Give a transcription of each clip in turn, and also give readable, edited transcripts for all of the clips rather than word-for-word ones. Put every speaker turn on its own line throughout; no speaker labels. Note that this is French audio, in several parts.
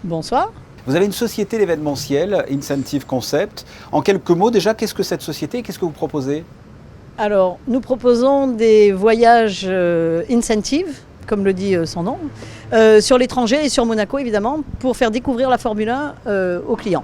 Bonsoir.
Vous avez une société d'événementiel, Incentive Concept. En quelques mots déjà, qu'est-ce que cette société et qu'est-ce que vous proposez?
Alors, nous proposons des voyages Incentive, comme le dit son nom, sur l'étranger et sur Monaco évidemment, pour faire découvrir la Formule 1 aux clients.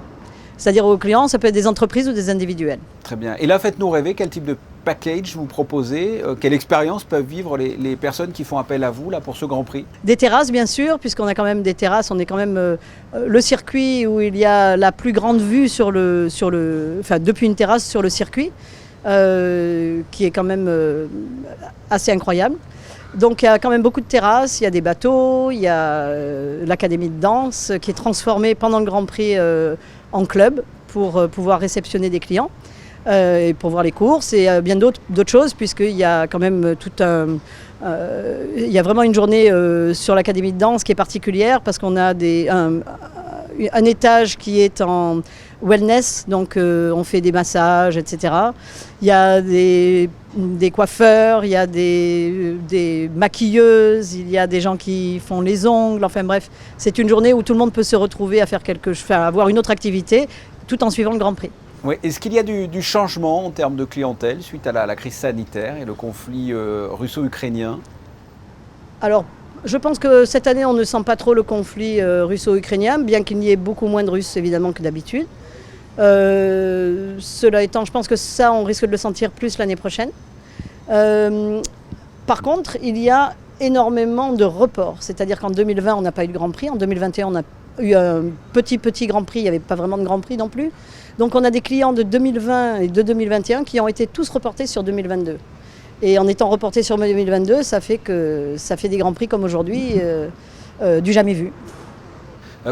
C'est-à-dire aux clients, ça peut être des entreprises ou des individuels.
Très bien. Et là, faites-nous rêver, quel type de package vous proposez? Quelle expérience peuvent vivre les personnes qui font appel à vous là, pour ce Grand Prix?
Des terrasses bien sûr, puisqu'on a quand même des terrasses, on est quand même le circuit où il y a la plus grande vue depuis une terrasse sur le circuit, qui est quand même assez incroyable. Donc il y a quand même beaucoup de terrasses, il y a des bateaux, il y a l'académie de danse qui est transformée pendant le Grand Prix en club pour pouvoir réceptionner des clients et pour voir les courses et bien d'autres choses, puisqu'il y a quand même il y a vraiment une journée sur l'académie de danse qui est particulière parce qu'on a un étage qui est en wellness, donc on fait des massages, etc. Il y a des coiffeurs, il y a des maquilleuses, il y a des gens qui font les ongles, enfin bref, c'est une journée où tout le monde peut se retrouver à avoir une autre activité tout en suivant le Grand Prix.
Oui. Est-ce qu'il y a du changement en termes de clientèle suite à la crise sanitaire et le conflit russo-ukrainien?
Alors, je pense que cette année, on ne sent pas trop le conflit russo-ukrainien, bien qu'il y ait beaucoup moins de Russes évidemment que d'habitude. Cela étant, je pense que ça, on risque de le sentir plus l'année prochaine. Par contre, il y a énormément de reports. C'est-à-dire qu'en 2020, on n'a pas eu de Grand Prix. En 2021, on a eu un petit Grand Prix. Il n'y avait pas vraiment de Grand Prix non plus. Donc on a des clients de 2020 et de 2021 qui ont été tous reportés sur 2022. Et en étant reportés sur 2022, ça fait des Grands Prix comme aujourd'hui, du jamais vu.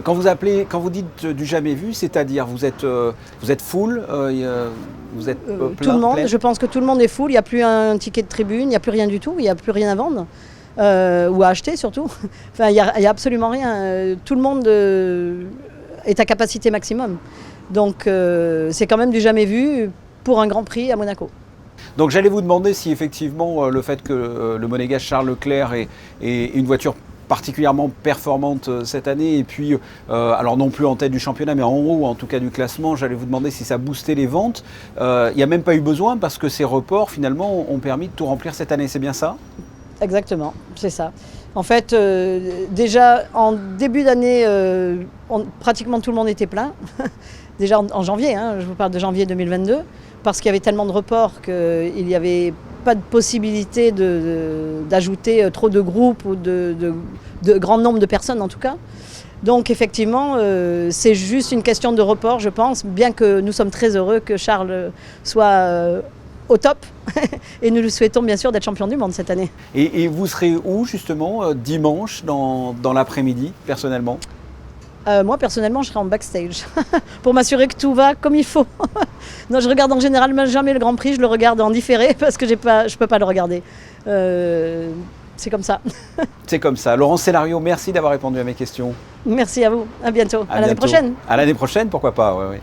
Quand vous dites du jamais vu, c'est-à-dire vous êtes full, vous êtes plein?
Tout le monde,
plein?
je pense que tout le monde est full, il n'y a plus un ticket de tribune, il n'y a plus rien du tout, il n'y a plus rien à vendre, ou à acheter surtout. Enfin, il n'y a absolument rien, tout le monde est à capacité maximum. Donc c'est quand même du jamais vu pour un Grand Prix à Monaco.
Donc j'allais vous demander si effectivement le fait que le monégasque Charles Leclerc ait une voiture particulièrement performante cette année et puis alors non plus en tête du championnat mais en haut en tout cas du classement, j'allais vous demander si ça boostait les ventes. Il n'y a même pas eu besoin parce que ces reports finalement ont permis de tout remplir cette année, c'est bien ça?
Exactement, c'est ça. En fait, déjà en début d'année, pratiquement tout le monde était plein. Déjà en janvier, je vous parle de janvier 2022, parce qu'il y avait tellement de reports qu'il n'y avait pas de possibilité d'ajouter trop de groupes ou de grand nombre de personnes en tout cas. Donc effectivement, c'est juste une question de report, je pense, bien que nous sommes très heureux que Charles soit au top et nous lui souhaitons bien sûr d'être champion du monde cette année.
Et vous serez où justement dimanche dans l'après-midi personnellement?
Moi personnellement je serai en backstage pour m'assurer que tout va comme il faut. Non, je regarde en général jamais le Grand Prix, je le regarde en différé parce que je peux pas le regarder. C'est comme ça.
C'est comme ça. Laurence Célario, merci d'avoir répondu à mes questions.
Merci à vous, à bientôt, à l'année prochaine.
À l'année prochaine, pourquoi pas, ouais.